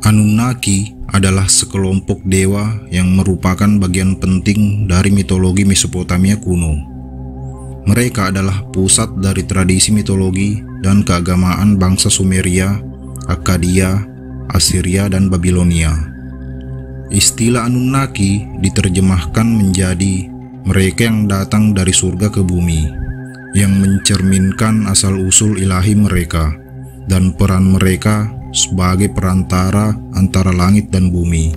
Anunnaki adalah sekelompok dewa yang merupakan bagian penting dari mitologi Mesopotamia kuno. Mereka adalah pusat dari tradisi mitologi dan keagamaan bangsa Sumeria, Akkadia, Assyria, dan Babilonia. Istilah Anunnaki diterjemahkan menjadi mereka yang datang dari surga ke bumi, yang mencerminkan asal-usul ilahi mereka dan peran mereka sebagai perantara antara langit dan bumi.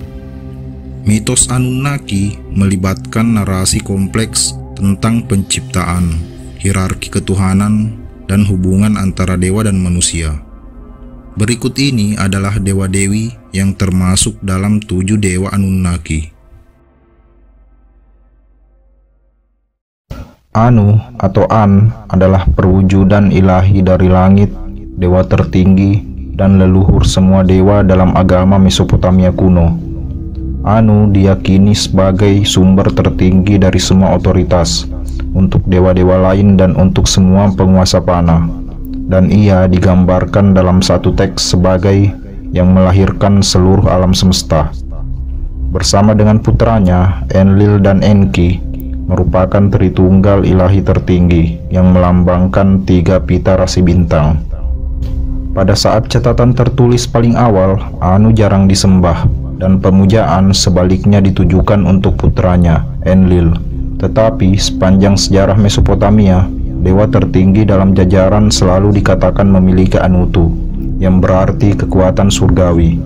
Mitos Anunnaki melibatkan narasi kompleks tentang penciptaan, hierarki ketuhanan, dan hubungan antara dewa dan manusia. Berikut ini adalah dewa-dewi yang termasuk dalam 7 dewa Anunnaki. Anu atau An adalah perwujudan ilahi dari langit, dewa tertinggi, dan leluhur semua dewa dalam agama Mesopotamia kuno. Anu diyakini sebagai sumber tertinggi dari semua otoritas untuk dewa-dewa lain dan untuk semua penguasa panah, dan ia digambarkan dalam satu teks sebagai yang melahirkan seluruh alam semesta. Bersama dengan putranya Enlil dan Enki, merupakan Tritunggal ilahi tertinggi yang melambangkan 3 pita rasi bintang. Pada saat catatan tertulis paling awal, Anu jarang disembah, dan pemujaan sebaliknya ditujukan untuk putranya, Enlil. Tetapi sepanjang sejarah Mesopotamia, dewa tertinggi dalam jajaran selalu dikatakan memiliki Anutu, yang berarti kekuatan surgawi.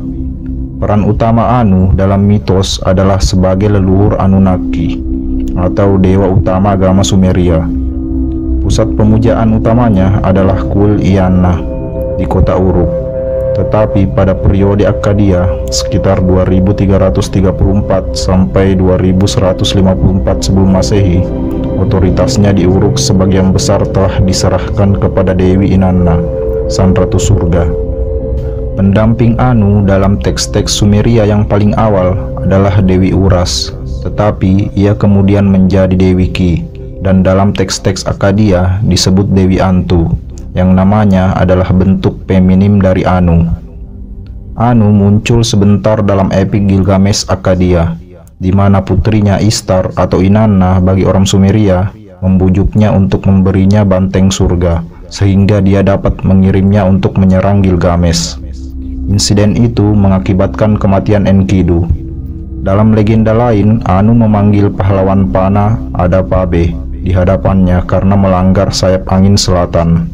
Peran utama Anu dalam mitos adalah sebagai leluhur Anunnaki, atau dewa utama agama Sumeria. Pusat pemujaan utamanya adalah Kul Iyanna di kota Uruk. Tetapi pada periode Akkadia sekitar 2334 sampai 2154 sebelum Masehi, otoritasnya di Uruk sebagian besar telah diserahkan kepada Dewi Inanna, sang ratu surga. Pendamping Anu dalam teks-teks Sumeria yang paling awal adalah Dewi Uras, tetapi ia kemudian menjadi Dewi Ki, dan dalam teks-teks Akkadia disebut Dewi Antu, yang namanya adalah bentuk feminim dari Anu. Anu muncul sebentar dalam epik Gilgamesh Akkadia, di mana putrinya Ishtar atau Inanna bagi orang Sumeria membujuknya untuk memberinya banteng surga, sehingga dia dapat mengirimnya untuk menyerang Gilgamesh. Insiden itu mengakibatkan kematian Enkidu. Dalam legenda lain, Anu memanggil pahlawan panah Adapabe di hadapannya karena melanggar sayap angin selatan.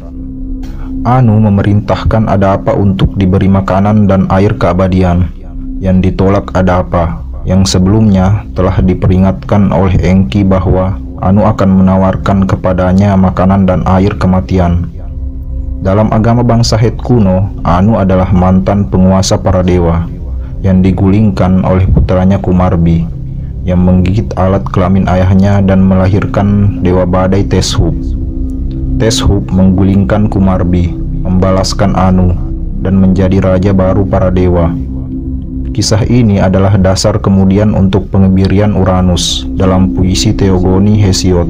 Anu memerintahkan Adapa untuk diberi makanan dan air keabadian, yang ditolak Adapa, yang sebelumnya telah diperingatkan oleh Enki bahwa Anu akan menawarkan kepadanya makanan dan air kematian. Dalam agama bangsa Het kuno, Anu adalah mantan penguasa para dewa, yang digulingkan oleh putranya Kumarbi, yang menggigit alat kelamin ayahnya dan melahirkan dewa badai Teshub. Teshub menggulingkan Kumarbi, membalaskan Anu, dan menjadi raja baru para dewa. Kisah ini adalah dasar kemudian untuk pengebirian Uranus dalam puisi Theogoni Hesiod.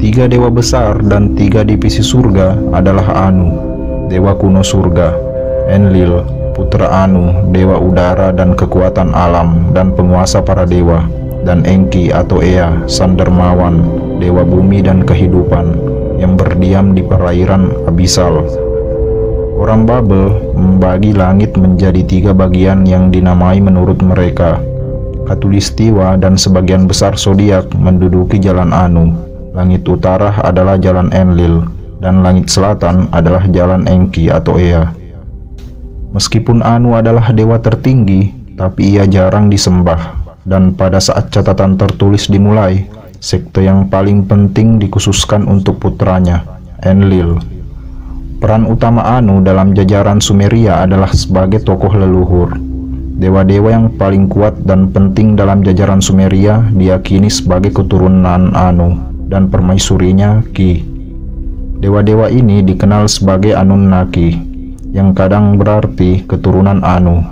3 dewa besar dan 3 divisi surga adalah Anu, dewa kuno surga; Enlil, putra Anu, dewa udara dan kekuatan alam dan penguasa para dewa; dan Enki atau Ea, sang dermawan, dewa bumi dan kehidupan, yang berdiam di perairan abisal. Orang Babel membagi langit menjadi 3 bagian yang dinamai menurut mereka. Khatulistiwa dan sebagian besar zodiak menduduki jalan Anu. Langit utara adalah jalan Enlil, dan langit selatan adalah jalan Enki atau Ea. Meskipun Anu adalah dewa tertinggi, tapi ia jarang disembah, dan pada saat catatan tertulis dimulai, sekte yang paling penting dikhususkan untuk putranya, Enlil. Peran utama Anu dalam jajaran Sumeria adalah sebagai tokoh leluhur. Dewa-dewa yang paling kuat dan penting dalam jajaran Sumeria diyakini sebagai keturunan Anu, dan permaisurinya Ki. Dewa-dewa ini dikenal sebagai Anunnaki, yang kadang berarti keturunan Anu.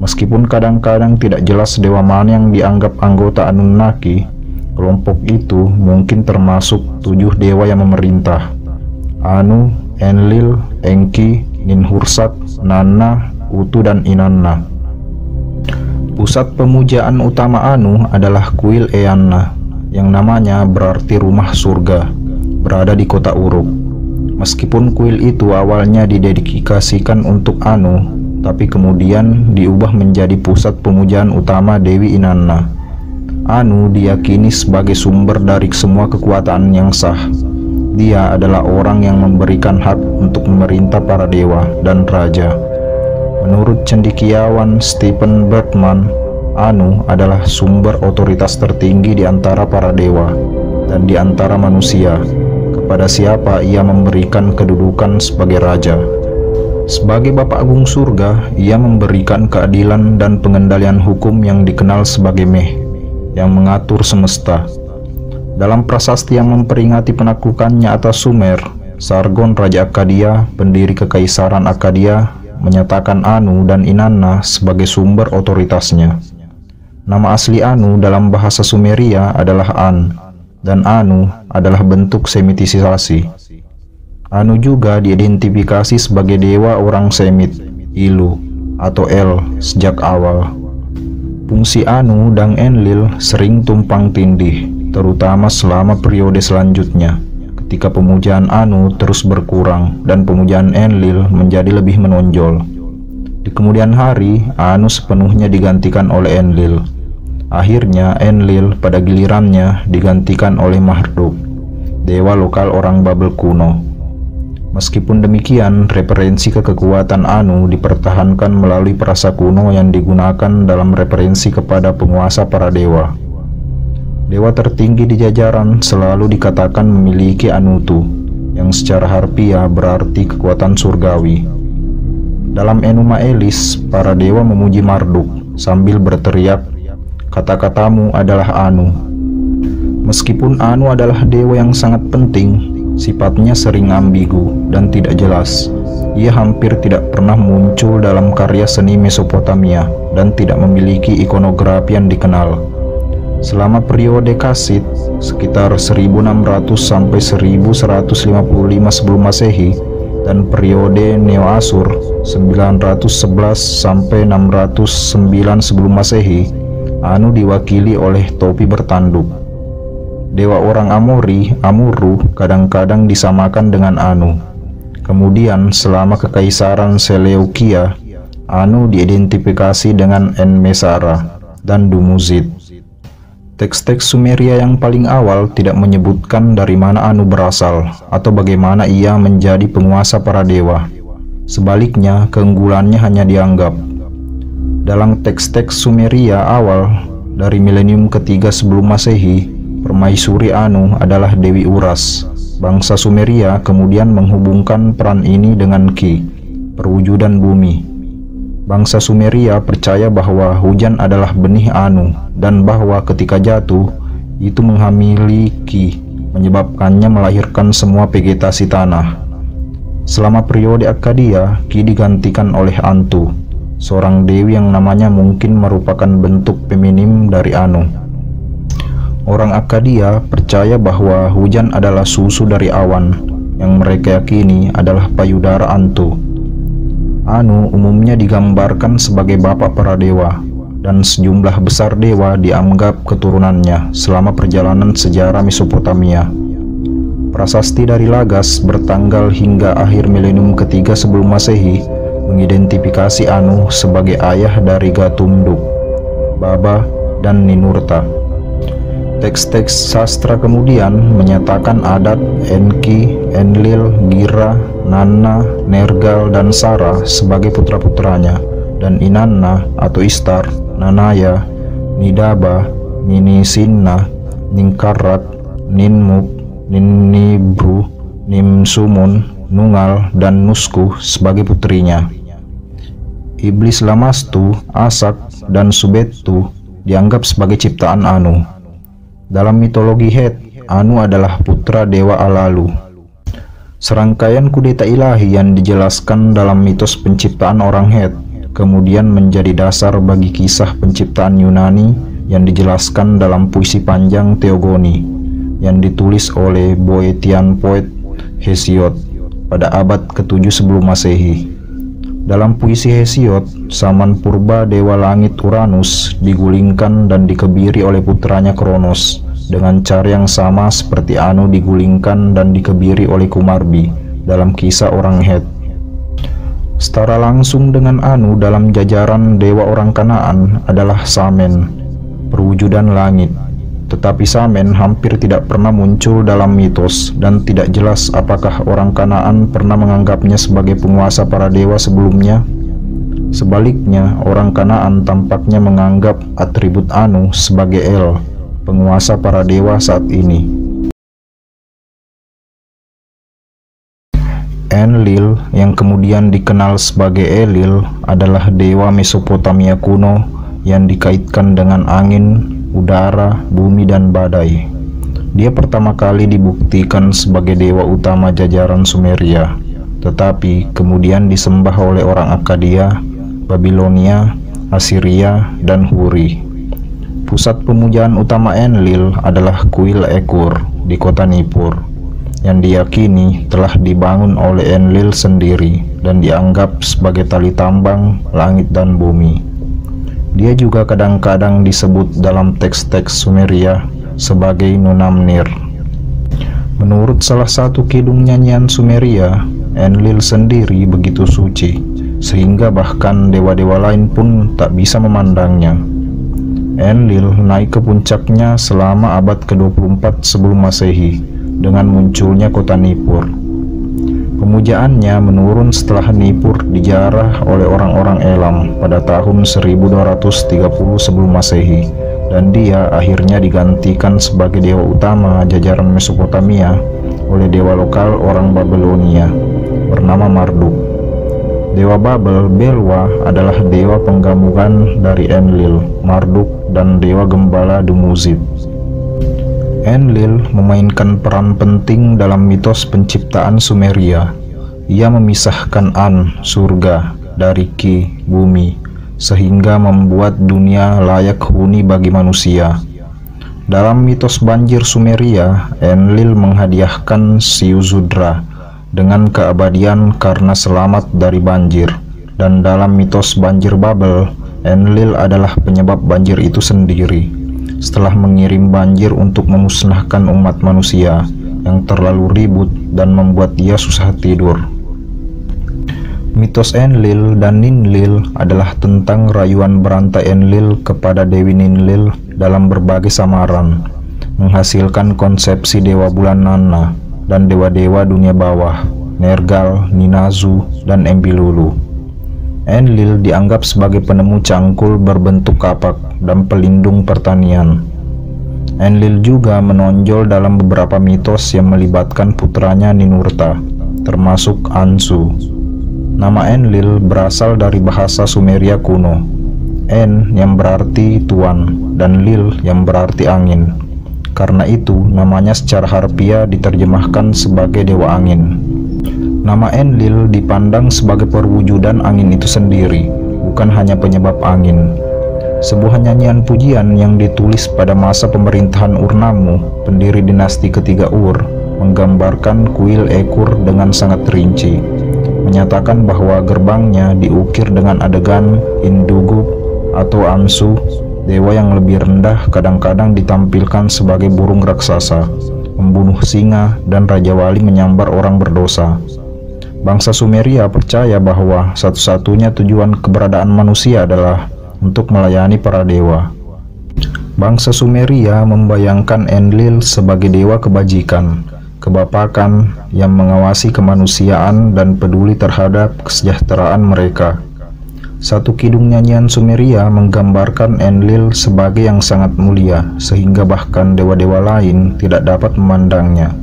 Meskipun kadang-kadang tidak jelas dewa mana yang dianggap anggota Anunnaki, kelompok itu mungkin termasuk 7 dewa yang memerintah: Anu, Enlil, Enki, Ninhursag, Nanna, Utu dan Inanna. Pusat pemujaan utama Anu adalah kuil Eanna, yang namanya berarti rumah surga, berada di kota Uruk. Meskipun kuil itu awalnya didedikasikan untuk Anu, tapi kemudian diubah menjadi pusat pemujaan utama Dewi Inanna. Anu diyakini sebagai sumber dari semua kekuatan yang sah. Dia adalah orang yang memberikan hak untuk memerintah para dewa dan raja. Menurut cendekiawan Stephen Bergman, Anu adalah sumber otoritas tertinggi di antara para dewa dan di antara manusia, kepada siapa ia memberikan kedudukan sebagai raja. Sebagai Bapa Agung Surga, ia memberikan keadilan dan pengendalian hukum yang dikenal sebagai Meh, yang mengatur semesta. Dalam prasasti yang memperingati penaklukannya atas Sumer, Sargon Raja Akkadia, pendiri Kekaisaran Akkadia, menyatakan Anu dan Inanna sebagai sumber otoritasnya. Nama asli Anu dalam bahasa Sumeria adalah An, dan Anu adalah bentuk semitisasi. Anu juga diidentifikasi sebagai dewa orang Semit, Ilu, atau El sejak awal. Fungsi Anu dan Enlil sering tumpang tindih, terutama selama periode selanjutnya, ketika pemujaan Anu terus berkurang dan pemujaan Enlil menjadi lebih menonjol. Di kemudian hari, Anu sepenuhnya digantikan oleh Enlil. Akhirnya Enlil pada gilirannya digantikan oleh Marduk, dewa lokal orang Babel kuno. Meskipun demikian, referensi ke kekuatan Anu dipertahankan melalui frasa kuno yang digunakan dalam referensi kepada penguasa para dewa. Dewa tertinggi di jajaran selalu dikatakan memiliki Anutu, yang secara harfiah berarti kekuatan surgawi. Dalam Enuma Elis, para dewa memuji Marduk sambil berteriak, "Kata-katamu adalah Anu." Meskipun Anu adalah dewa yang sangat penting, sifatnya sering ambigu dan tidak jelas. Ia hampir tidak pernah muncul dalam karya seni Mesopotamia dan tidak memiliki ikonografi yang dikenal. Selama periode Kasid, sekitar 1600 sampai 1155 sebelum Masehi, dan periode Neo-Asur 911 sampai 609 sebelum Masehi, Anu diwakili oleh topi bertanduk. Dewa orang Amori, Amurru, kadang-kadang disamakan dengan Anu. Kemudian selama Kekaisaran Seleukia, Anu diidentifikasi dengan Enmesara dan Dumuzid. Teks-teks Sumeria yang paling awal tidak menyebutkan dari mana Anu berasal atau bagaimana ia menjadi penguasa para dewa. Sebaliknya, keunggulannya hanya dianggap. Dalam teks-teks Sumeria awal dari milenium ketiga sebelum Masehi, permaisuri Anu adalah Dewi Uras. Bangsa Sumeria kemudian menghubungkan peran ini dengan Ki, perwujudan bumi. Bangsa Sumeria percaya bahwa hujan adalah benih Anu dan bahwa ketika jatuh, itu menghamili Ki, menyebabkannya melahirkan semua vegetasi tanah. Selama periode Akkadia, Ki digantikan oleh Antu, seorang dewi yang namanya mungkin merupakan bentuk feminim dari Anu. Orang Akkadia percaya bahwa hujan adalah susu dari awan, yang mereka yakini adalah payudara Antu. Anu umumnya digambarkan sebagai bapak para dewa, dan sejumlah besar dewa dianggap keturunannya selama perjalanan sejarah Mesopotamia. Prasasti dari Lagas bertanggal hingga akhir milenium ketiga sebelum Masehi mengidentifikasi Anu sebagai ayah dari Gatumduk, Baba, dan Ninurta. Teks-teks sastra kemudian menyatakan adat Enki, Enlil, Gira, Nanna, Nergal, dan Sara sebagai putra-putranya, dan Inanna atau Istar, Nanaya, Nidaba, Ninisinna, Ningkarat, Ninmuk, Ninibru, Nimsumun, Nungal, dan Nusku sebagai putrinya. Iblis Lamastu, Asak, dan Subetu dianggap sebagai ciptaan Anu. Dalam mitologi Het, Anu adalah putra dewa Alalu. Serangkaian kudeta ilahi yang dijelaskan dalam mitos penciptaan orang Het kemudian menjadi dasar bagi kisah penciptaan Yunani yang dijelaskan dalam puisi panjang Theogoni yang ditulis oleh Boeotian poet Hesiod pada abad ke-7 sebelum Masehi. Dalam puisi Hesiod, zaman purba dewa langit Uranus digulingkan dan dikebiri oleh putranya Kronos dengan cara yang sama seperti Anu digulingkan dan dikebiri oleh Kumarbi dalam kisah orang Het. Setara langsung dengan Anu dalam jajaran dewa orang Kanaan adalah Samen, perwujudan langit. Tetapi Samen hampir tidak pernah muncul dalam mitos dan tidak jelas apakah orang Kanaan pernah menganggapnya sebagai penguasa para dewa sebelumnya. Sebaliknya, orang Kanaan tampaknya menganggap atribut Anu sebagai El, penguasa para dewa saat ini. Enlil, yang kemudian dikenal sebagai Elil, adalah dewa Mesopotamia kuno yang dikaitkan dengan angin, udara, bumi, dan badai. Dia pertama kali dibuktikan sebagai dewa utama jajaran Sumeria, tetapi kemudian disembah oleh orang Akkadia, Babilonia, Asiria, dan Huri. Pusat pemujaan utama Enlil adalah kuil Ekur di kota Nippur, yang diyakini telah dibangun oleh Enlil sendiri dan dianggap sebagai tali tambang langit dan bumi. Dia juga kadang-kadang disebut dalam teks-teks Sumeria sebagai Nunamnir. Menurut salah satu kidung nyanyian Sumeria, Enlil sendiri begitu suci, sehingga bahkan dewa-dewa lain pun tak bisa memandangnya. Enlil naik ke puncaknya selama abad ke-24 sebelum Masehi dengan munculnya kota Nippur. Pemujaannya menurun setelah Nippur dijarah oleh orang-orang Elam pada tahun 1230 sebelum Masehi, dan dia akhirnya digantikan sebagai dewa utama jajaran Mesopotamia oleh dewa lokal orang Babilonia bernama Marduk. Dewa Babel, Belwa, adalah dewa penggabungan dari Enlil, Marduk, dan dewa gembala Dumuzid. Enlil memainkan peran penting dalam mitos penciptaan Sumeria. Ia memisahkan An, surga, dari Ki, bumi, sehingga membuat dunia layak huni bagi manusia. Dalam mitos banjir Sumeria, Enlil menghadiahkan Siuzudra dengan keabadian karena selamat dari banjir. Dan dalam mitos banjir Babel, Enlil adalah penyebab banjir itu sendiri, setelah mengirim banjir untuk memusnahkan umat manusia yang terlalu ribut dan membuat dia susah tidur. Mitos Enlil dan Ninlil adalah tentang rayuan berantai Enlil kepada Dewi Ninlil dalam berbagai samaran, menghasilkan konsepsi dewa bulan Nanna dan dewa-dewa dunia bawah, Nergal, Ninazu, dan Enlilulu. Enlil dianggap sebagai penemu cangkul berbentuk kapak dan pelindung pertanian. Enlil juga menonjol dalam beberapa mitos yang melibatkan putranya Ninurta, termasuk Ansu. Nama Enlil berasal dari bahasa Sumeria kuno, En yang berarti tuan dan Lil yang berarti angin. Karena itu, namanya secara harfiah diterjemahkan sebagai dewa angin. Nama Enlil dipandang sebagai perwujudan angin itu sendiri, bukan hanya penyebab angin. Sebuah nyanyian pujian yang ditulis pada masa pemerintahan Urnamu, pendiri dinasti ketiga Ur, menggambarkan kuil Ekur dengan sangat rinci, menyatakan bahwa gerbangnya diukir dengan adegan Indugub atau Ansu, dewa yang lebih rendah kadang-kadang ditampilkan sebagai burung raksasa, membunuh singa, dan Raja Wali menyambar orang berdosa. Bangsa Sumeria percaya bahwa satu-satunya tujuan keberadaan manusia adalah untuk melayani para dewa. Bangsa Sumeria membayangkan Enlil sebagai dewa kebajikan, kebapakan yang mengawasi kemanusiaan dan peduli terhadap kesejahteraan mereka. Satu kidung nyanyian Sumeria menggambarkan Enlil sebagai yang sangat mulia, sehingga bahkan dewa-dewa lain tidak dapat memandangnya.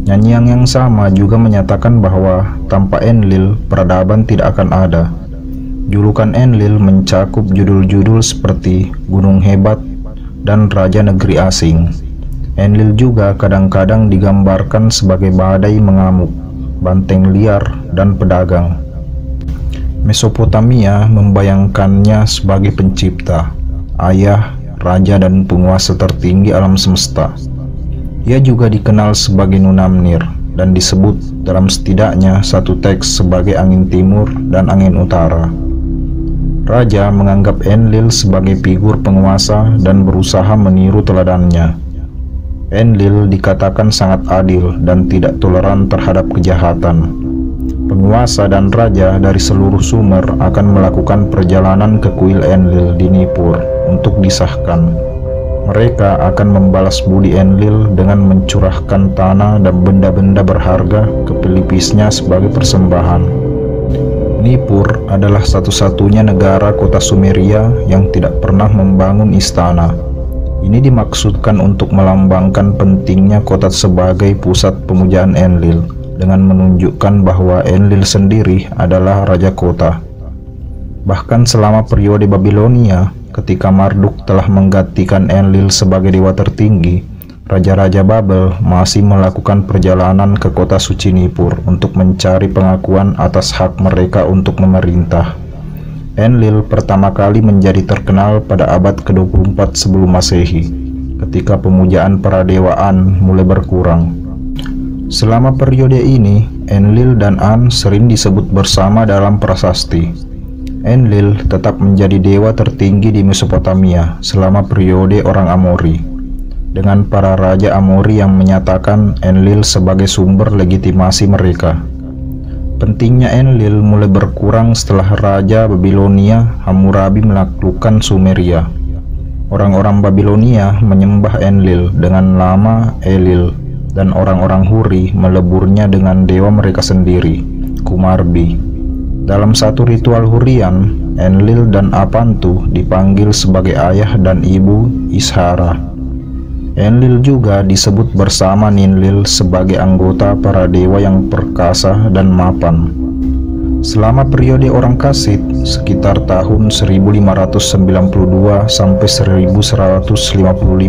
Nyanyian yang sama juga menyatakan bahwa tanpa Enlil, peradaban tidak akan ada. Julukan Enlil mencakup judul-judul seperti Gunung Hebat dan Raja Negeri Asing. Enlil juga kadang-kadang digambarkan sebagai badai mengamuk, banteng liar, dan pedagang. Mesopotamia membayangkannya sebagai pencipta, ayah, raja, dan penguasa tertinggi alam semesta. Ia juga dikenal sebagai Nunamnir, dan disebut dalam setidaknya satu teks sebagai angin timur dan angin utara. Raja menganggap Enlil sebagai figur penguasa dan berusaha meniru teladannya. Enlil dikatakan sangat adil dan tidak toleran terhadap kejahatan. Penguasa dan raja dari seluruh Sumer akan melakukan perjalanan ke kuil Enlil di Nippur untuk disahkan. Mereka akan membalas budi Enlil dengan mencurahkan tanah dan benda-benda berharga ke pelipisnya sebagai persembahan. Nippur adalah satu-satunya negara kota Sumeria yang tidak pernah membangun istana. Ini dimaksudkan untuk melambangkan pentingnya kota sebagai pusat pemujaan Enlil, dengan menunjukkan bahwa Enlil sendiri adalah raja kota. Bahkan selama periode Babilonia, ketika Marduk telah menggantikan Enlil sebagai dewa tertinggi, raja-raja Babel masih melakukan perjalanan ke kota suci Nippur untuk mencari pengakuan atas hak mereka untuk memerintah. Enlil pertama kali menjadi terkenal pada abad ke-24 sebelum Masehi, ketika pemujaan peradewaan mulai berkurang. Selama periode ini, Enlil dan An sering disebut bersama dalam prasasti. Enlil tetap menjadi dewa tertinggi di Mesopotamia selama periode orang Amori, dengan para raja Amori yang menyatakan Enlil sebagai sumber legitimasi mereka. Pentingnya Enlil mulai berkurang setelah Raja Babilonia Hammurabi menaklukkan Sumeria. Orang-orang Babilonia menyembah Enlil dengan nama Elil, dan orang-orang Huri meleburnya dengan dewa mereka sendiri, Kumarbi. Dalam satu ritual Hurian, Enlil dan Apantu dipanggil sebagai ayah dan ibu Ishara. Enlil juga disebut bersama Ninlil sebagai anggota para dewa yang perkasa dan mapan. Selama periode orang Kasid, sekitar tahun 1592 sampai 1155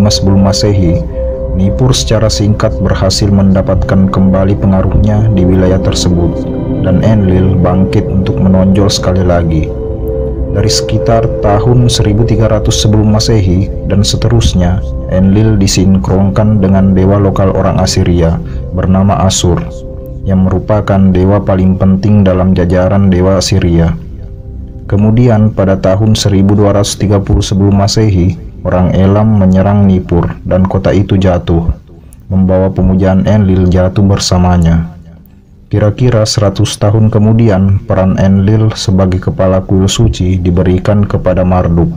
sebelum Masehi, Nippur secara singkat berhasil mendapatkan kembali pengaruhnya di wilayah tersebut, dan Enlil bangkit untuk menonjol sekali lagi. Dari sekitar tahun 1300 sebelum Masehi dan seterusnya, Enlil disinkronkan dengan dewa lokal orang Assyria bernama Asur, yang merupakan dewa paling penting dalam jajaran dewa Assyria. Kemudian pada tahun 1230 sebelum Masehi, orang Elam menyerang Nippur dan kota itu jatuh, membawa pemujaan Enlil jatuh bersamanya. Kira-kira 100 tahun kemudian, peran Enlil sebagai kepala kuil suci diberikan kepada Marduk,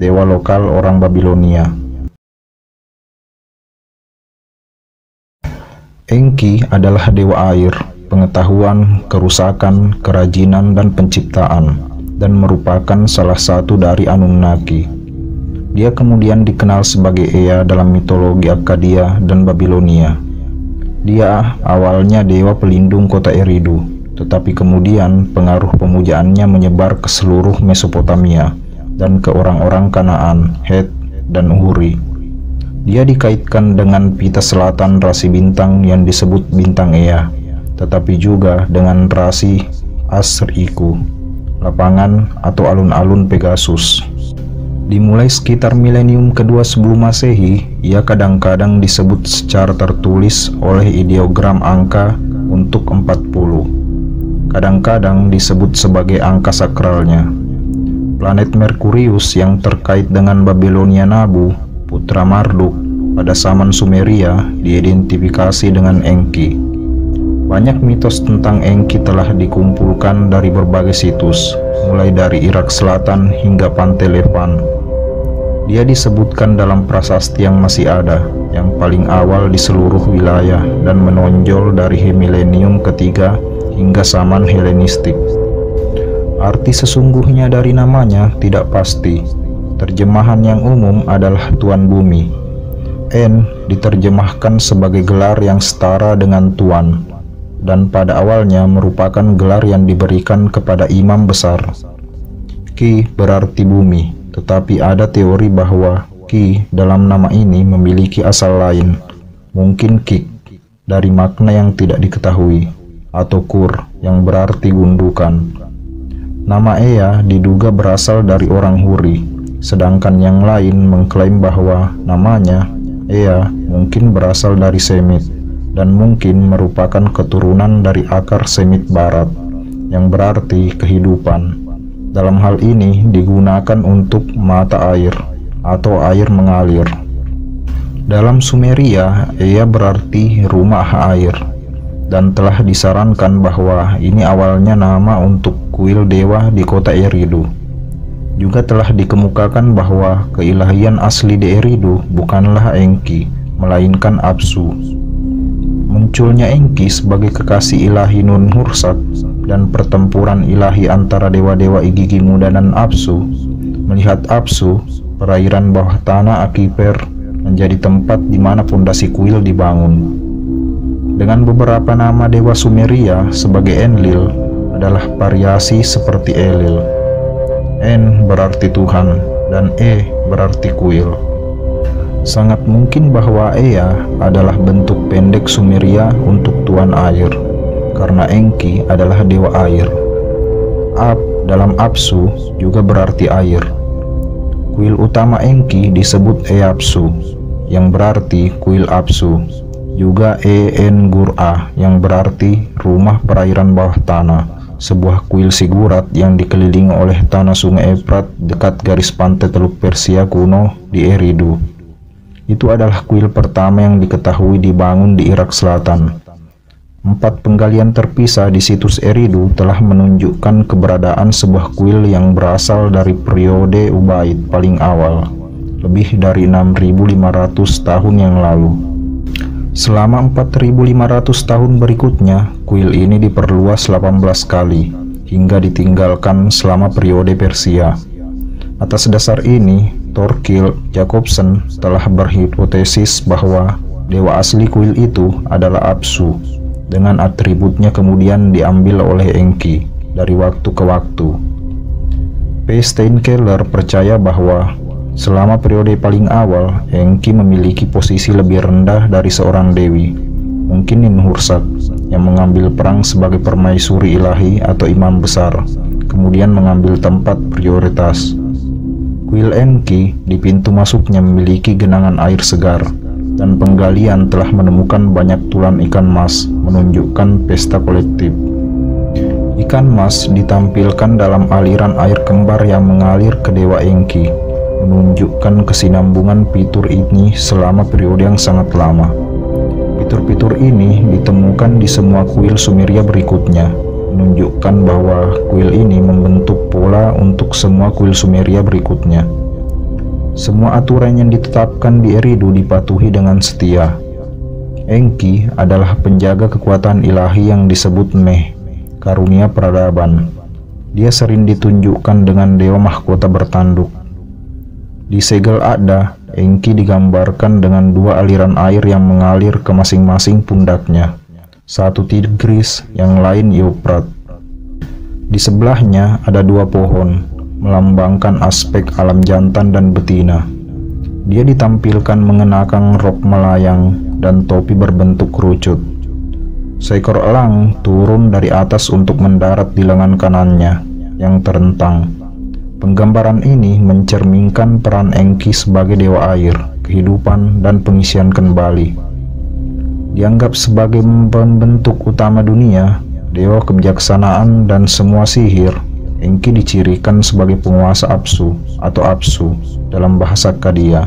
dewa lokal orang Babilonia. Enki adalah dewa air, pengetahuan, kerusakan, kerajinan, dan penciptaan, dan merupakan salah satu dari Anunnaki. Dia kemudian dikenal sebagai Ea dalam mitologi Akkadia dan Babilonia. Dia awalnya dewa pelindung kota Eridu, tetapi kemudian pengaruh pemujaannya menyebar ke seluruh Mesopotamia dan ke orang-orang Kanaan, Het, dan Huri. Dia dikaitkan dengan pita selatan rasi bintang yang disebut bintang Ea, tetapi juga dengan rasi Asriku, lapangan atau alun-alun Pegasus. Dimulai sekitar milenium kedua sebelum Masehi, ia kadang-kadang disebut secara tertulis oleh ideogram angka untuk 40. Kadang-kadang disebut sebagai angka sakralnya. Planet Merkurius yang terkait dengan Babilonia Nabu, putra Marduk, pada zaman Sumeria diidentifikasi dengan Enki. Banyak mitos tentang Enki telah dikumpulkan dari berbagai situs, mulai dari Irak Selatan hingga pantai Levan. Dia disebutkan dalam prasasti yang masih ada, yang paling awal di seluruh wilayah dan menonjol dari milenium ketiga hingga zaman Helenistik. Arti sesungguhnya dari namanya tidak pasti. Terjemahan yang umum adalah Tuan Bumi. En diterjemahkan sebagai gelar yang setara dengan Tuan, dan pada awalnya merupakan gelar yang diberikan kepada imam besar. Ki berarti bumi, tetapi ada teori bahwa Ki dalam nama ini memiliki asal lain, mungkin Kik, dari makna yang tidak diketahui, atau Kur, yang berarti gundukan. Nama Ea diduga berasal dari orang Huri, sedangkan yang lain mengklaim bahwa namanya Ea mungkin berasal dari Semit, dan mungkin merupakan keturunan dari akar Semit Barat yang berarti kehidupan. Dalam hal ini digunakan untuk mata air atau air mengalir. Dalam Sumeria, Ea berarti rumah air, dan telah disarankan bahwa ini awalnya nama untuk kuil dewa di kota Eridu. Juga telah dikemukakan bahwa keilahian asli di Eridu bukanlah Enki, melainkan Apsu. Munculnya Enki sebagai kekasih ilahi Ninhursag dan pertempuran ilahi antara dewa-dewa Igigi Muda dan Apsu, melihat Apsu, perairan bawah tanah Akiper menjadi tempat di mana fondasi kuil dibangun. Dengan beberapa nama dewa Sumeria sebagai Enlil adalah variasi seperti Elil. En berarti Tuhan dan E berarti kuil. Sangat mungkin bahwa Ea adalah bentuk pendek Sumeria untuk Tuan Air, karena Enki adalah dewa air. Ap dalam Apsu juga berarti air. Kuil utama Enki disebut Eapsu, yang berarti kuil Apsu. Juga Engura yang berarti rumah perairan bawah tanah, sebuah kuil sigurat yang dikelilingi oleh tanah sungai Efrat dekat garis pantai Teluk Persia kuno di Eridu. Itu adalah kuil pertama yang diketahui dibangun di Irak Selatan. 4 penggalian terpisah di situs Eridu telah menunjukkan keberadaan sebuah kuil yang berasal dari periode Ubaid paling awal, lebih dari 6.500 tahun yang lalu. Selama 4.500 tahun berikutnya, kuil ini diperluas 18 kali, hingga ditinggalkan selama periode Persia. Atas dasar ini, Thorkild Jacobsen telah berhipotesis bahwa dewa asli kuil itu adalah Apsu, dengan atributnya kemudian diambil oleh Enki dari waktu ke waktu. P. Steinkeller percaya bahwa selama periode paling awal, Enki memiliki posisi lebih rendah dari seorang dewi, mungkin Ninhursag, yang mengambil perang sebagai permaisuri ilahi atau imam besar, kemudian mengambil tempat prioritas. Kuil Enki di pintu masuknya memiliki genangan air segar, dan penggalian telah menemukan banyak tulan ikan mas, menunjukkan pesta kolektif. Ikan mas ditampilkan dalam aliran air kembar yang mengalir ke dewa Enki, menunjukkan kesinambungan fitur ini selama periode yang sangat lama. Fitur-fitur ini ditemukan di semua kuil Sumeria berikutnya, menunjukkan bahwa kuil ini membentuk pola untuk semua kuil Sumeria berikutnya. Semua aturan yang ditetapkan di Eridu dipatuhi dengan setia. Enki adalah penjaga kekuatan ilahi yang disebut Meh, karunia peradaban. Dia sering ditunjukkan dengan dewa mahkota bertanduk. Di segel Ada, Enki digambarkan dengan 2 aliran air yang mengalir ke masing-masing pundaknya. Satu Tigris, yang lain Eufrat. Di sebelahnya ada 2 pohon, melambangkan aspek alam jantan dan betina. Dia ditampilkan mengenakan rok melayang dan topi berbentuk kerucut. Seekor elang turun dari atas untuk mendarat di lengan kanannya yang terentang. Penggambaran ini mencerminkan peran Enki sebagai dewa air, kehidupan, dan pengisian kembali. Dianggap sebagai pembentuk utama dunia, dewa kebijaksanaan, dan semua sihir, Enki dicirikan sebagai penguasa Apsu atau Apsu dalam bahasa Kadia,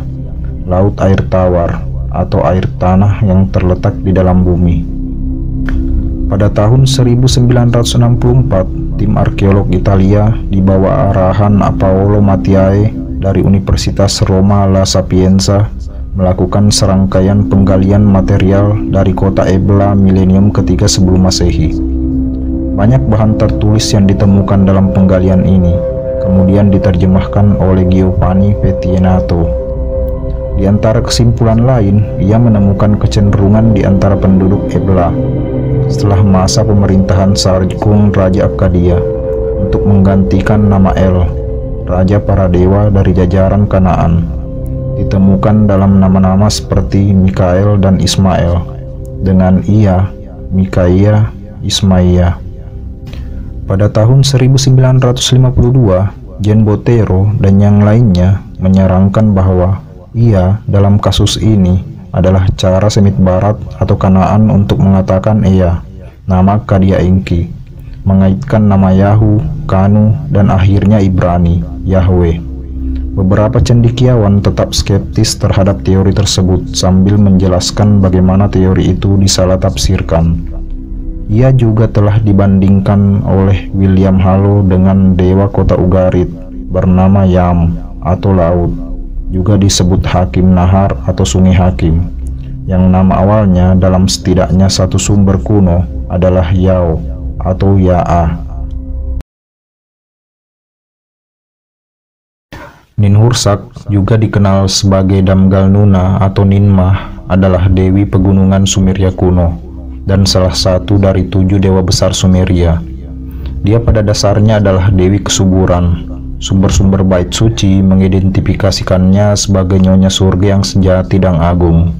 laut air tawar atau air tanah yang terletak di dalam bumi. Pada tahun 1964, tim arkeolog Italia di bawah arahan Paolo Mattiae dari Universitas Roma La Sapienza melakukan serangkaian penggalian material dari kota Ebla milenium ketiga sebelum Masehi. Banyak bahan tertulis yang ditemukan dalam penggalian ini, kemudian diterjemahkan oleh Giovanni Pettinato. Di antara kesimpulan lain, ia menemukan kecenderungan di antara penduduk Ebla setelah masa pemerintahan Sargon Raja Akkadia untuk menggantikan nama El, raja para dewa dari jajaran Kanaan. Ditemukan dalam nama-nama seperti Mikael dan Ismael, dengan Ia, Mikaia, Ismaia. Pada tahun 1952, Jean Botero dan yang lainnya menyarankan bahwa Ia dalam kasus ini adalah cara Semit Barat atau Kanaan untuk mengatakan Ea, nama Kadia Enki, mengaitkan nama Yahu, Kanu, dan akhirnya Ibrani, Yahweh. Beberapa cendekiawan tetap skeptis terhadap teori tersebut sambil menjelaskan bagaimana teori itu disalah tafsirkan. Ia juga telah dibandingkan oleh William Halo dengan dewa kota Ugarit bernama Yam atau laut, juga disebut Hakim Nahar atau Sungai Hakim, yang nama awalnya dalam setidaknya satu sumber kuno adalah Yao atau Ya'a. Ninhursag, juga dikenal sebagai Damgal Nuna atau Ninmah, adalah dewi pegunungan Sumeria kuno dan salah satu dari 7 dewa besar Sumeria. Dia pada dasarnya adalah dewi kesuburan. Sumber-sumber bait suci mengidentifikasikannya sebagai nyonya surga yang sejati dan agung,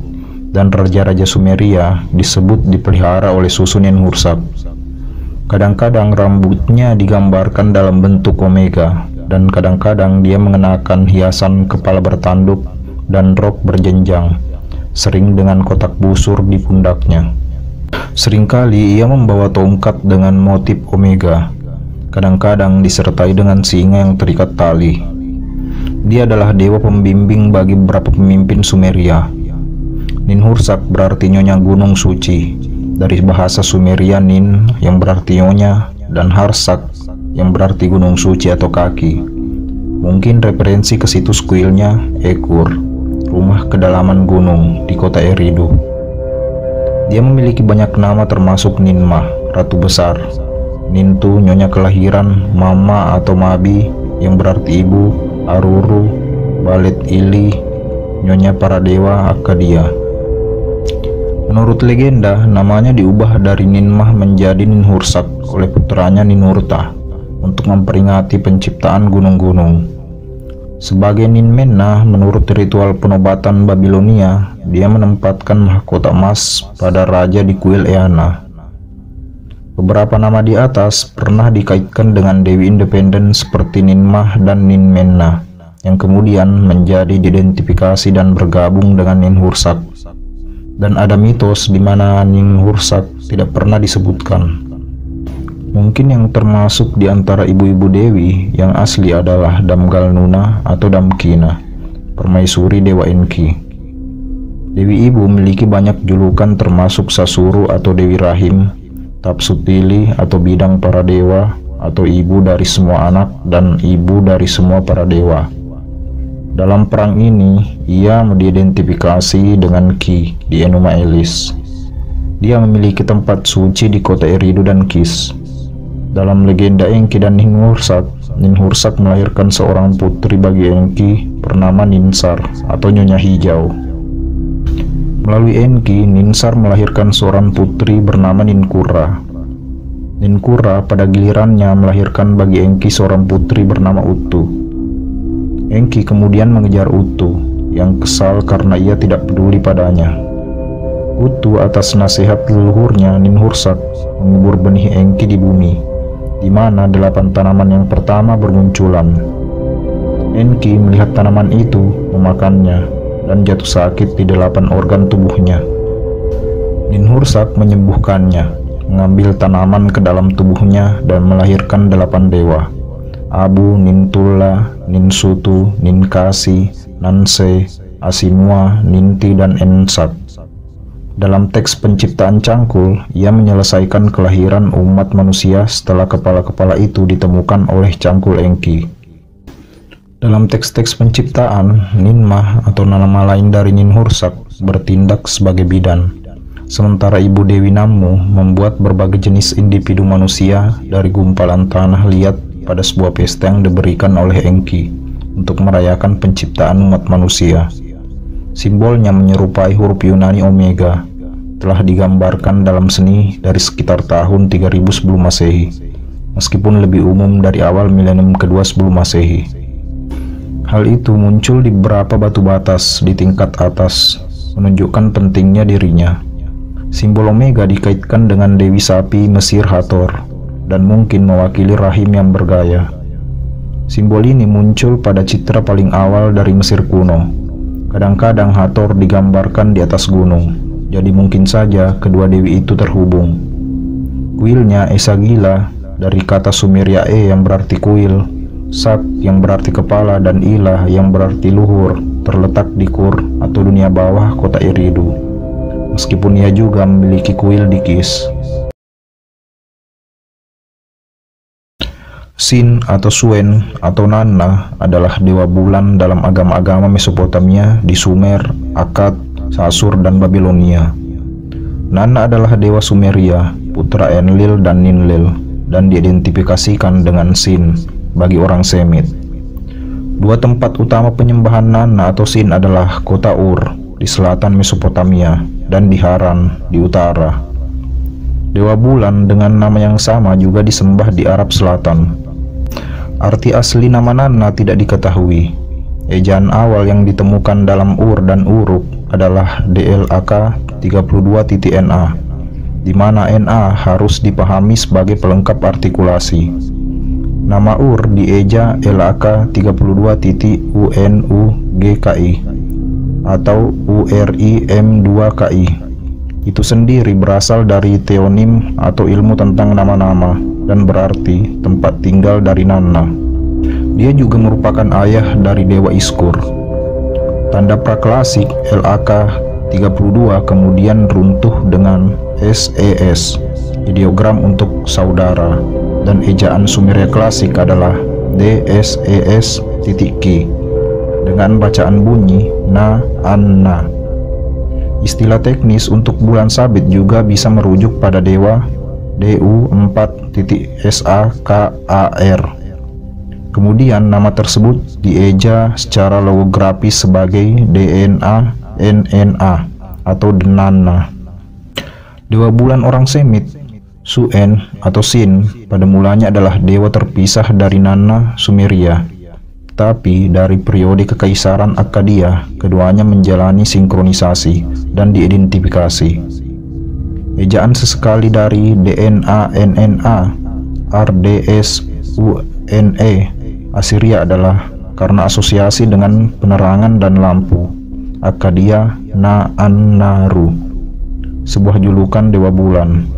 dan raja-raja Sumeria disebut dipelihara oleh susu Ninhursag. Kadang-kadang rambutnya digambarkan dalam bentuk omega, dan kadang-kadang dia mengenakan hiasan kepala bertanduk dan rok berjenjang, sering dengan kotak busur di pundaknya. Seringkali ia membawa tongkat dengan motif omega, kadang-kadang disertai dengan singa yang terikat tali. Dia adalah dewa pembimbing bagi beberapa pemimpin Sumeria. Ninhursag berarti nyonya gunung suci, dari bahasa Sumeria Nin yang berarti nyonya dan Harsag yang berarti gunung suci atau kaki. Mungkin referensi ke situs kuilnya Ekur, rumah kedalaman gunung di kota Eridu. Dia memiliki banyak nama termasuk Ninmah, ratu besar, Nintu, nyonya kelahiran, Mama atau Mabi yang berarti ibu, Aruru, Balet Ili, nyonya para dewa Akadia. Menurut legenda, namanya diubah dari Ninmah menjadi Ninhursag oleh putranya Ninurta untuk memperingati penciptaan gunung-gunung. Sebagai Ninmena, menurut ritual penobatan Babilonia, dia menempatkan mahkota emas pada raja di kuil Eana. Beberapa nama di atas pernah dikaitkan dengan dewi independen seperti Ninmah dan Ninmena, yang kemudian menjadi diidentifikasi dan bergabung dengan Ninhursag. Dan ada mitos di mana Ninhursag tidak pernah disebutkan. Mungkin yang termasuk di antara ibu-ibu dewi yang asli adalah Damgal Nuna atau Damkina, permaisuri dewa Enki. Dewi ibu memiliki banyak julukan termasuk Sasuru atau Dewi Rahim, Tapsutili atau bidang para dewa atau ibu dari semua anak dan ibu dari semua para dewa. Dalam perang ini, ia diidentifikasi dengan Ki di Enuma Elis. Dia memiliki tempat suci di kota Eridu dan Kis. Dalam legenda Enki dan Ninhursag, Ninhursag melahirkan seorang putri bagi Enki bernama Ninsar atau Nyonya Hijau. Melalui Enki, Ninsar melahirkan seorang putri bernama Ninkura. Ninkura pada gilirannya melahirkan bagi Enki seorang putri bernama Utu. Enki kemudian mengejar Utu, yang kesal karena ia tidak peduli padanya. Utu atas nasihat leluhurnya Ninhursag mengubur benih Enki di bumi, di mana 8 tanaman yang pertama bermunculan. Enki melihat tanaman itu, memakannya, dan jatuh sakit di 8 organ tubuhnya. Ninhursag menyembuhkannya, mengambil tanaman ke dalam tubuhnya dan melahirkan 8 dewa: Abu, Nintulla, Ninsutu, Ninkasi, Nanse, Asinua, Ninti, dan Ensag. Dalam teks penciptaan Cangkul, ia menyelesaikan kelahiran umat manusia setelah kepala-kepala itu ditemukan oleh Cangkul Enki. Dalam teks-teks penciptaan, Ninmah atau nama lain dari Ninhursag bertindak sebagai bidan, sementara ibu Dewi Nammu membuat berbagai jenis individu manusia dari gumpalan tanah liat pada sebuah pesta yang diberikan oleh Enki untuk merayakan penciptaan umat manusia. Simbolnya menyerupai huruf Yunani Omega, telah digambarkan dalam seni dari sekitar tahun 3000 sebelum Masehi, meskipun lebih umum dari awal milenium kedua sebelum Masehi. Hal itu muncul di beberapa batu batas di tingkat atas, menunjukkan pentingnya dirinya. Simbol Omega dikaitkan dengan Dewi Sapi Mesir Hathor, dan mungkin mewakili rahim yang bergaya. Simbol ini muncul pada citra paling awal dari Mesir kuno, Kadang-kadang Hathor digambarkan di atas gunung, jadi mungkin saja kedua dewi itu terhubung. Kuilnya Esagila dari kata Sumeria yang berarti kuil, Sak yang berarti kepala, dan Ilah yang berarti luhur, terletak di Kur atau dunia bawah kota Eridu. Meskipun ia juga memiliki kuil di Kis. Sin atau Suen atau Nanna adalah dewa bulan dalam agama-agama Mesopotamia di Sumer, Akkad, Asur, dan Babilonia. Nanna adalah dewa Sumeria, putra Enlil dan Ninlil, dan diidentifikasikan dengan Sin bagi orang Semit. Dua tempat utama penyembahan Nanna atau Sin adalah kota Ur di selatan Mesopotamia dan di Haran di utara. Dewa bulan dengan nama yang sama juga disembah di Arab Selatan. Arti asli nama Nanna tidak diketahui. Ejaan awal yang ditemukan dalam Ur dan Uruk adalah DLAK 32.NA, di mana NA harus dipahami sebagai pelengkap artikulasi. Nama Ur dieja LAK 32.UNUGKI atau URIM2KI. Itu sendiri berasal dari teonim atau ilmu tentang nama-nama dan berarti tempat tinggal dari Nanna. Dia juga merupakan ayah dari dewa Iskur. Tanda praklasik LAK 32 kemudian runtuh dengan SES, ideogram untuk saudara, dan ejaan Sumeria klasik adalah DSES.K dengan bacaan bunyi Na Anna. Istilah teknis untuk bulan sabit juga bisa merujuk pada dewa DU4.SAKAR. Kemudian nama tersebut dieja secara logografis sebagai DNA NNA atau Denanna. Dewa bulan orang Semit, Suen atau Sin, pada mulanya adalah dewa terpisah dari Nanna Sumeria. Tapi dari periode kekaisaran Akkadia, keduanya menjalani sinkronisasi dan diidentifikasi. Ejaan sesekali dari DNA NNA RDS UNE Assyria adalah karena asosiasi dengan penerangan dan lampu. Akkadia Naannaru, sebuah julukan dewa bulan.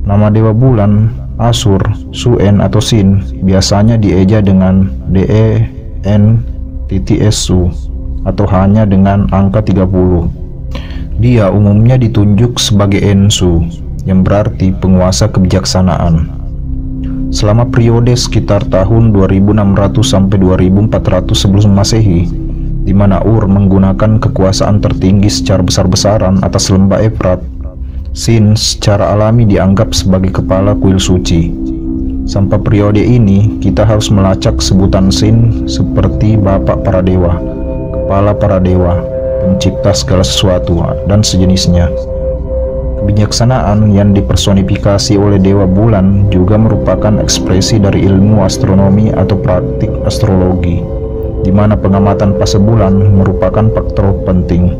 Nama dewa bulan Asur, Suen atau Sin biasanya dieja dengan DEN.SU atau hanya dengan angka 30. Dia umumnya ditunjuk sebagai Ensu yang berarti penguasa kebijaksanaan. Selama periode sekitar tahun 2600 sampai 2400 sebelum Masehi, di mana Ur menggunakan kekuasaan tertinggi secara besar-besaran atas lembah Efrat, Sin secara alami dianggap sebagai kepala kuil suci. Sampai periode ini, kita harus melacak sebutan Sin seperti bapak para dewa, kepala para dewa, pencipta segala sesuatu, dan sejenisnya. Kebijaksanaan yang dipersonifikasi oleh dewa bulan juga merupakan ekspresi dari ilmu astronomi atau praktik astrologi, di mana pengamatan fase bulan merupakan faktor penting.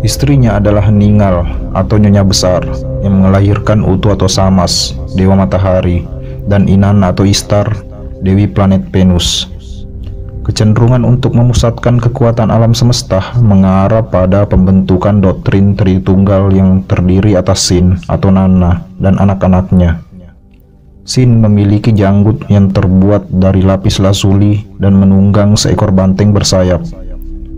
Istrinya adalah Ningal atau Nyonya Besar yang melahirkan Utu atau Samas, dewa matahari, dan Inanna atau Istar, dewi planet Venus. Kecenderungan untuk memusatkan kekuatan alam semesta mengarah pada pembentukan doktrin Tritunggal yang terdiri atas Sin atau Nanna dan anak-anaknya. Sin memiliki janggut yang terbuat dari lapis lazuli dan menunggang seekor banteng bersayap.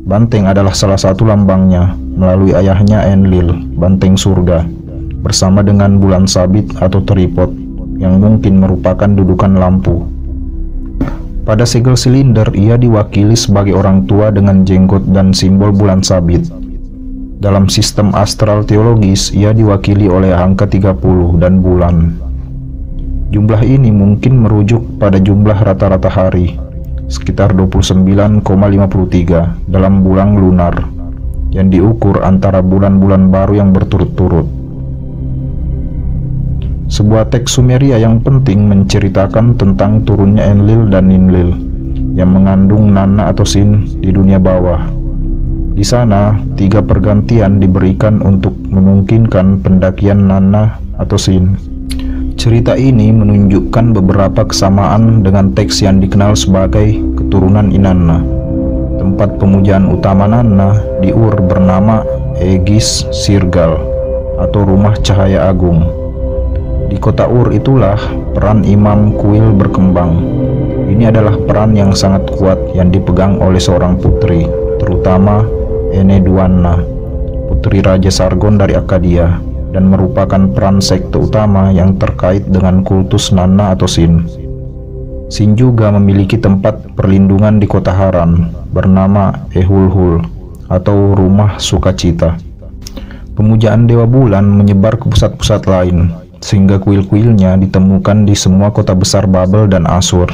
Banteng adalah salah satu lambangnya melalui ayahnya Enlil, banteng surga, bersama dengan bulan sabit atau tripod yang mungkin merupakan dudukan lampu. Pada segel silinder, ia diwakili sebagai orang tua dengan jenggot dan simbol bulan sabit. Dalam sistem astral teologis, ia diwakili oleh angka 30 dan bulan. Jumlah ini mungkin merujuk pada jumlah rata-rata hari, sekitar 29,53 dalam bulan lunar, yang diukur antara bulan-bulan baru yang berturut-turut. Sebuah teks Sumeria yang penting menceritakan tentang turunnya Enlil dan Ninlil yang mengandung Nanna atau Sin di dunia bawah. Di sana, 3 pergantian diberikan untuk memungkinkan pendakian Nanna atau Sin. Cerita ini menunjukkan beberapa kesamaan dengan teks yang dikenal sebagai keturunan Inanna. tempat pemujaan utama Nanna di Ur bernama Aegis Sirgal atau Rumah Cahaya Agung. Di kota Ur itulah peran Imam Kuil berkembang. Ini adalah peran yang sangat kuat yang dipegang oleh seorang putri, terutama Eneduanna, putri Raja Sargon dari Akkadia, dan merupakan peran sekte utama yang terkait dengan kultus Nanna atau Sin. Sin juga memiliki tempat perlindungan di kota Haran bernama Ehulhul atau Rumah Sukacita. Pemujaan Dewa Bulan menyebar ke pusat-pusat lain, sehingga kuil-kuilnya ditemukan di semua kota besar Babel dan Asur.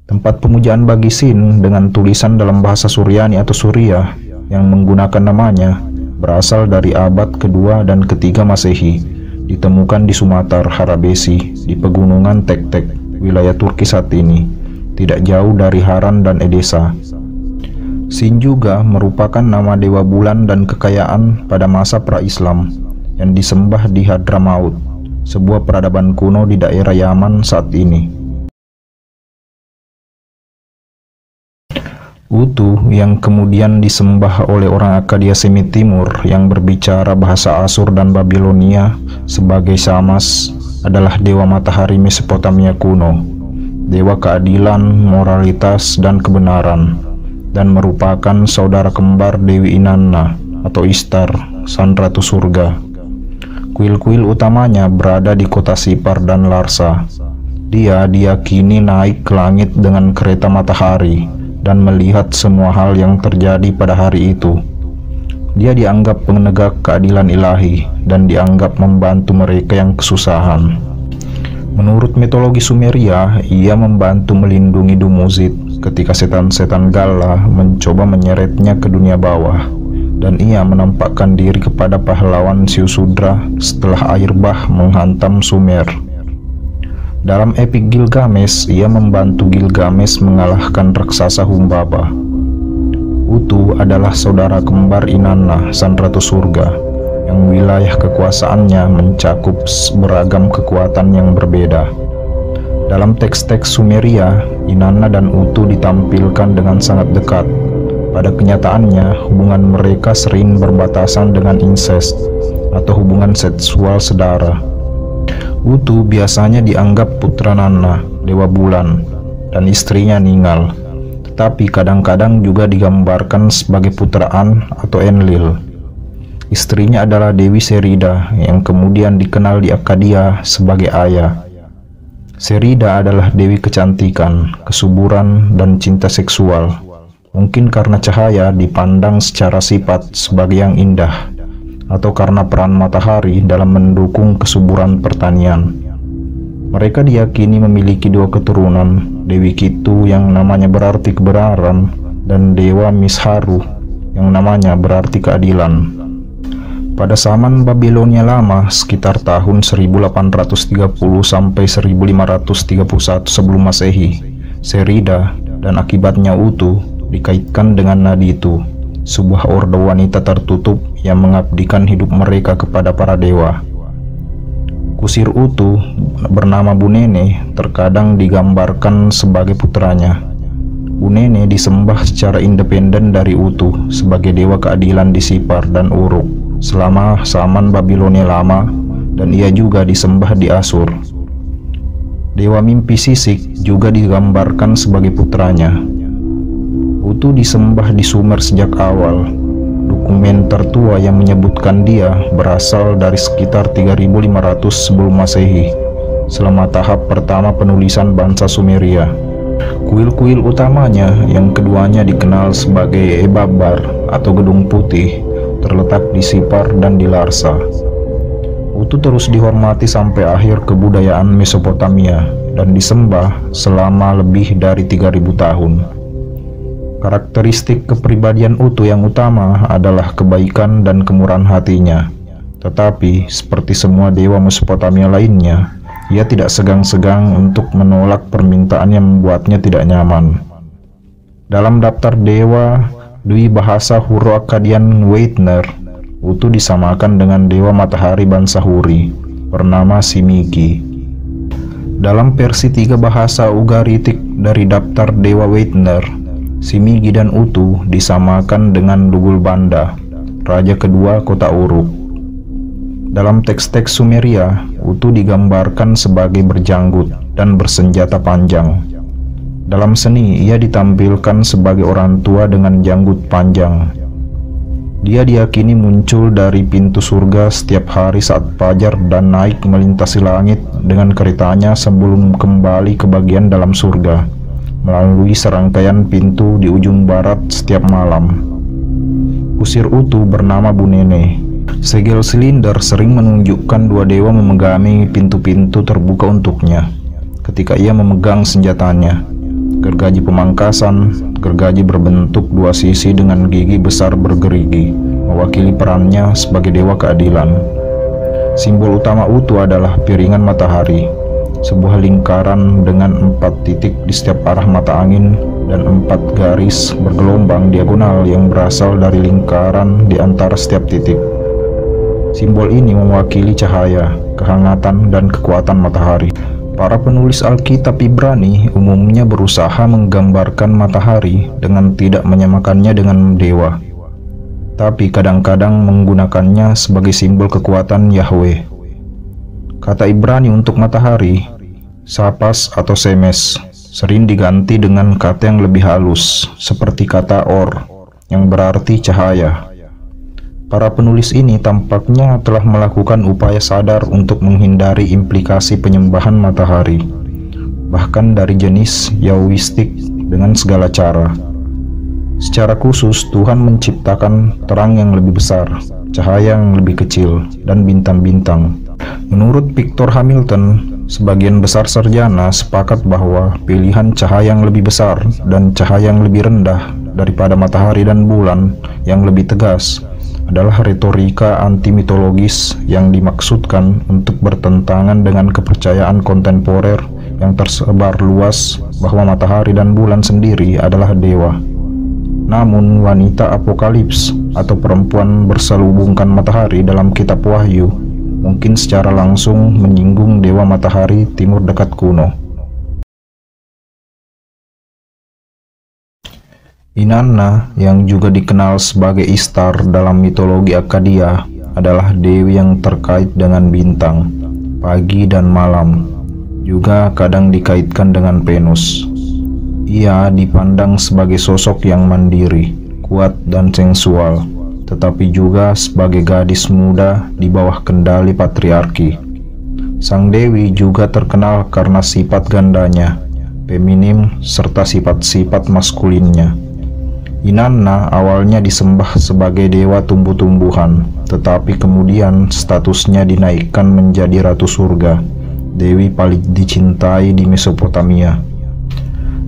Tempat pemujaan bagi Sin dengan tulisan dalam bahasa Suryani atau Suriah yang menggunakan namanya berasal dari abad kedua dan ketiga Masehi, ditemukan di Sumatar Harabesi di pegunungan Tek-Tek, wilayah Turki saat ini, tidak jauh dari Haran dan Edessa. Sin juga merupakan nama dewa bulan dan kekayaan pada masa pra-Islam yang disembah di Hadramaut, sebuah peradaban kuno di daerah Yaman saat ini. Utu yang kemudian disembah oleh orang Akkadia Semit Timur yang berbicara bahasa Asur dan Babilonia sebagai Shamash adalah dewa matahari Mesopotamia kuno, dewa keadilan, moralitas, dan kebenaran, dan merupakan saudara kembar Dewi Inanna atau Ishtar, Sang Ratu Surga. Kuil-kuil utamanya berada di kota Sipar dan Larsa. Dia diyakini naik ke langit dengan kereta matahari dan melihat semua hal yang terjadi pada hari itu. Dia dianggap penegak keadilan ilahi dan dianggap membantu mereka yang kesusahan. Menurut mitologi Sumeria, ia membantu melindungi Dumuzid ketika setan-setan Gala mencoba menyeretnya ke dunia bawah, dan ia menampakkan diri kepada pahlawan Siusudra setelah air bah menghantam Sumer. Dalam epik Gilgamesh, ia membantu Gilgamesh mengalahkan raksasa Humbaba. Utu adalah saudara kembar Inanna, Sang Ratu Surga, yang wilayah kekuasaannya mencakup beragam kekuatan yang berbeda. Dalam teks-teks Sumeria, Inanna dan Utu ditampilkan dengan sangat dekat. Pada kenyataannya, hubungan mereka sering berbatasan dengan insest atau hubungan seksual sedara. Utu biasanya dianggap putra Nanna, dewa bulan, dan istrinya Ningal, tetapi kadang-kadang juga digambarkan sebagai putra An atau Enlil. Istrinya adalah Dewi Serida yang kemudian dikenal di Akkadia sebagai Aya. Serida adalah dewi kecantikan, kesuburan, dan cinta seksual. Mungkin karena cahaya dipandang secara sifat sebagai yang indah, atau karena peran matahari dalam mendukung kesuburan pertanian. Mereka diyakini memiliki dua keturunan, Dewi Kitu yang namanya berarti kebenaran, dan Dewa Misharu yang namanya berarti keadilan. Pada zaman Babilonia lama, sekitar tahun 1830 sampai 1531 sebelum Masehi, Serida dan akibatnya Utu dikaitkan dengan Naditu, sebuah orde wanita tertutup yang mengabdikan hidup mereka kepada para dewa. Kusir Utu bernama Bunene terkadang digambarkan sebagai putranya. Bunene disembah secara independen dari Utu sebagai dewa keadilan di Sipar dan Uruk selama zaman Babilonia lama, dan ia juga disembah di Asur. Dewa mimpi Sisik juga digambarkan sebagai putranya. Utu disembah di Sumer sejak awal. Dokumen tertua yang menyebutkan dia berasal dari sekitar 3500 sebelum Masehi, selama tahap pertama penulisan bangsa Sumeria. Kuil-kuil utamanya yang keduanya dikenal sebagai Ebabar atau Gedung Putih terletak di Sipar dan di Larsa. Utu terus dihormati sampai akhir kebudayaan Mesopotamia dan disembah selama lebih dari 3000 tahun. Karakteristik kepribadian Utu yang utama adalah kebaikan dan kemurahan hatinya. Tetapi, seperti semua dewa Mesopotamia lainnya, ia tidak segan-segan untuk menolak permintaan yang membuatnya tidak nyaman. Dalam daftar dewa Dwi bahasa Hurro-Akkadian Weitner, Utu disamakan dengan dewa matahari bangsa Huri, bernama Simiki. Dalam versi 3 bahasa Ugaritik dari daftar dewa Weitner, Simigi dan Utu disamakan dengan Dugul Banda, raja kedua kota Uruk. Dalam teks-teks Sumeria, Utu digambarkan sebagai berjanggut dan bersenjata panjang. Dalam seni, ia ditampilkan sebagai orang tua dengan janggut panjang. Dia diyakini muncul dari pintu surga setiap hari saat fajar dan naik melintasi langit dengan keretanya sebelum kembali ke bagian dalam surga, melalui serangkaian pintu di ujung barat setiap malam. Kusir Utu bernama Bunene. Segel silinder sering menunjukkan dua dewa memegangi pintu-pintu terbuka untuknya ketika ia memegang senjatanya. Gergaji pemangkasan, gergaji berbentuk dua sisi dengan gigi besar bergerigi, mewakili perannya sebagai dewa keadilan. Simbol utama Utu adalah piringan matahari, sebuah lingkaran dengan 4 titik di setiap arah mata angin dan 4 garis bergelombang diagonal yang berasal dari lingkaran di antara setiap titik. Simbol ini mewakili cahaya, kehangatan, dan kekuatan matahari. Para penulis Alkitab Ibrani umumnya berusaha menggambarkan matahari dengan tidak menyamakannya dengan dewa, tapi kadang-kadang menggunakannya sebagai simbol kekuatan Yahweh. Kata Ibrani untuk matahari, Sapas atau Semes, sering diganti dengan kata yang lebih halus, seperti kata Or, yang berarti cahaya. Para penulis ini tampaknya telah melakukan upaya sadar untuk menghindari implikasi penyembahan matahari, bahkan dari jenis Yahwistik dengan segala cara. Secara khusus, Tuhan menciptakan terang yang lebih besar, cahaya yang lebih kecil, dan bintang-bintang. Menurut Victor Hamilton, sebagian besar sarjana sepakat bahwa pilihan cahaya yang lebih besar dan cahaya yang lebih rendah daripada matahari dan bulan yang lebih tegas adalah retorika anti-mitologis yang dimaksudkan untuk bertentangan dengan kepercayaan kontemporer yang tersebar luas bahwa matahari dan bulan sendiri adalah dewa. Namun, wanita apokalips atau perempuan berselubungkan matahari dalam kitab Wahyu mungkin secara langsung menyinggung dewa matahari timur dekat kuno. Inanna, yang juga dikenal sebagai Ishtar dalam mitologi Akkadia, adalah dewi yang terkait dengan bintang, pagi dan malam, juga kadang dikaitkan dengan Venus. Ia dipandang sebagai sosok yang mandiri, kuat dan sensual, tetapi juga sebagai gadis muda di bawah kendali patriarki. Sang dewi juga terkenal karena sifat gandanya, feminim, serta sifat-sifat maskulinnya. Inanna awalnya disembah sebagai dewa tumbuh-tumbuhan, tetapi kemudian statusnya dinaikkan menjadi ratu surga, dewi paling dicintai di Mesopotamia.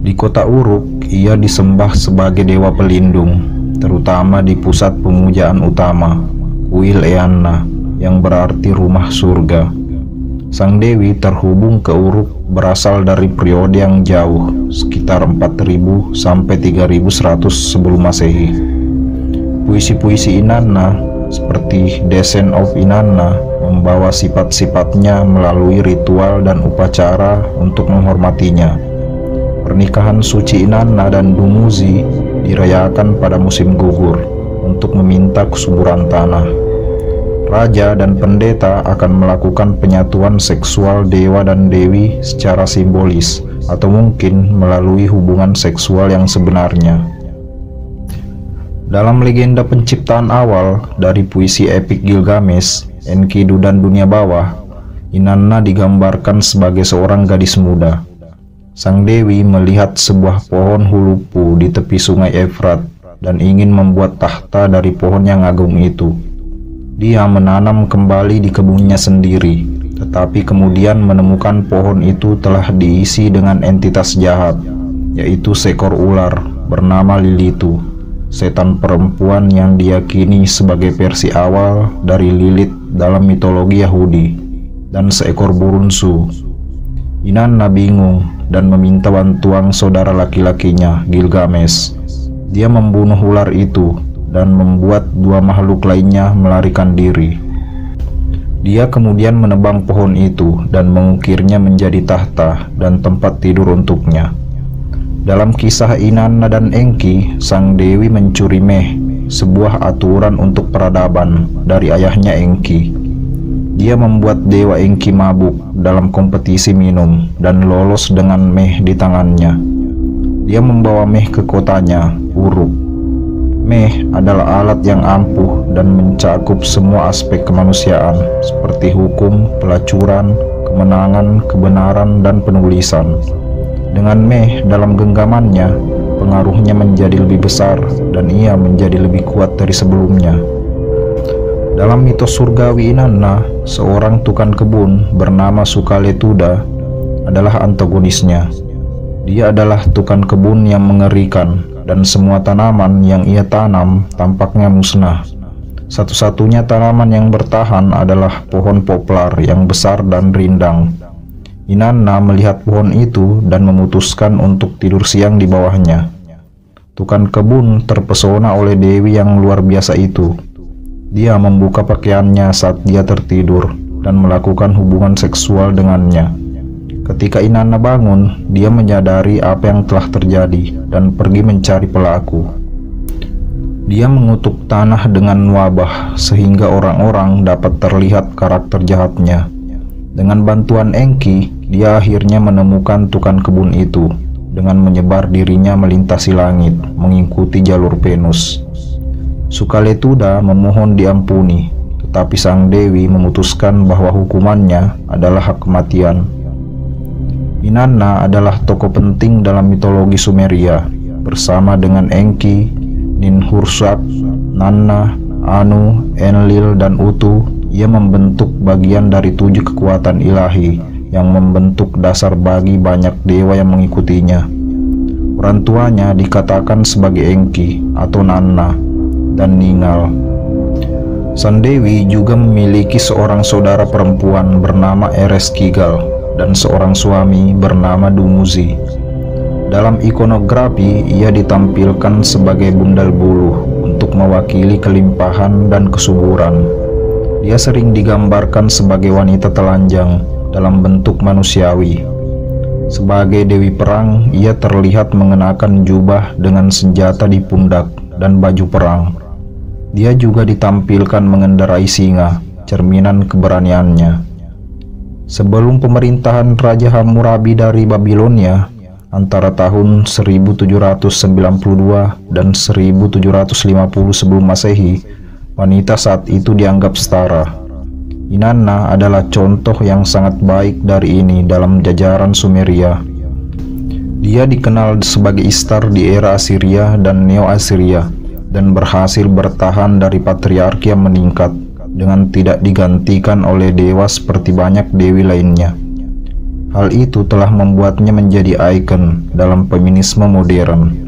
Di kota Uruk, ia disembah sebagai dewa pelindung, terutama di pusat pemujaan utama, Kuil Eanna, yang berarti rumah surga. Sang dewi terhubung ke Uruk berasal dari periode yang jauh, sekitar 4000 sampai 3100 sebelum Masehi. Puisi-puisi Inanna seperti Descent of Inanna membawa sifat-sifatnya melalui ritual dan upacara untuk menghormatinya. Pernikahan suci Inanna dan Dumuzi dirayakan pada musim gugur untuk meminta kesuburan tanah. Raja dan pendeta akan melakukan penyatuan seksual dewa dan dewi secara simbolis, atau mungkin melalui hubungan seksual yang sebenarnya. Dalam legenda penciptaan awal dari puisi epik Gilgamesh, Enkidu dan Dunia Bawah, Inanna digambarkan sebagai seorang gadis muda. Sang dewi melihat sebuah pohon hulupu di tepi sungai Efrat dan ingin membuat tahta dari pohon yang agung itu. Dia menanam kembali di kebunnya sendiri, tetapi kemudian menemukan pohon itu telah diisi dengan entitas jahat, yaitu seekor ular bernama Lilitu, setan perempuan yang diyakini sebagai versi awal dari Lilith dalam mitologi Yahudi, dan seekor burunsu. Inanna bingung dan meminta bantuan saudara laki-lakinya, Gilgamesh. Dia membunuh ular itu dan membuat 2 makhluk lainnya melarikan diri. Dia kemudian menebang pohon itu dan mengukirnya menjadi tahta dan tempat tidur untuknya. Dalam kisah Inanna dan Enki, sang dewi mencuri meh, sebuah aturan untuk peradaban, dari ayahnya Enki. Dia membuat dewa Enki mabuk dalam kompetisi minum dan lolos dengan meh di tangannya. Dia membawa meh ke kotanya, Uruk. Meh adalah alat yang ampuh dan mencakup semua aspek kemanusiaan seperti hukum, pelacuran, kemenangan, kebenaran, dan penulisan. Dengan meh dalam genggamannya, pengaruhnya menjadi lebih besar dan ia menjadi lebih kuat dari sebelumnya. Dalam mitos surgawi Inanna, seorang tukang kebun bernama Sukaletuda adalah antagonisnya. Dia adalah tukang kebun yang mengerikan dan semua tanaman yang ia tanam tampaknya musnah. Satu-satunya tanaman yang bertahan adalah pohon poplar yang besar dan rindang. Inanna melihat pohon itu dan memutuskan untuk tidur siang di bawahnya. Tukang kebun terpesona oleh dewi yang luar biasa itu. Dia membuka pakaiannya saat dia tertidur dan melakukan hubungan seksual dengannya. Ketika Inanna bangun, dia menyadari apa yang telah terjadi dan pergi mencari pelaku. Dia mengutuk tanah dengan wabah sehingga orang-orang dapat terlihat karakter jahatnya. Dengan bantuan Enki, dia akhirnya menemukan tukang kebun itu dengan menyebar dirinya melintasi langit, mengikuti jalur Venus. Sukaletuda memohon diampuni, tetapi sang dewi memutuskan bahwa hukumannya adalah hak kematian. Inanna adalah tokoh penting dalam mitologi Sumeria, bersama dengan Enki, Ninhursag, Nanna, Anu, Enlil, dan Utu. Ia membentuk bagian dari 7 kekuatan ilahi yang membentuk dasar bagi banyak dewa yang mengikutinya. Orang tuanya dikatakan sebagai Enki atau Nanna dan Ningal. Sang dewi juga memiliki seorang saudara perempuan bernama Ereshkigal dan seorang suami bernama Dumuzi. Dalam ikonografi, ia ditampilkan sebagai bundal buluh untuk mewakili kelimpahan dan kesuburan. Dia sering digambarkan sebagai wanita telanjang dalam bentuk manusiawi. Sebagai dewi perang, ia terlihat mengenakan jubah dengan senjata di pundak dan baju perang. Dia juga ditampilkan mengendarai singa, cerminan keberaniannya. Sebelum pemerintahan Raja Hammurabi dari Babilonia, antara tahun 1792 dan 1750 sebelum Masehi, wanita saat itu dianggap setara. Inanna adalah contoh yang sangat baik dari ini dalam jajaran Sumeria. Dia dikenal sebagai Ishtar di era Assyria dan Neo-Assyria dan berhasil bertahan dari patriarki yang meningkat dengan tidak digantikan oleh dewa seperti banyak dewi lainnya. Hal itu telah membuatnya menjadi ikon dalam feminisme modern.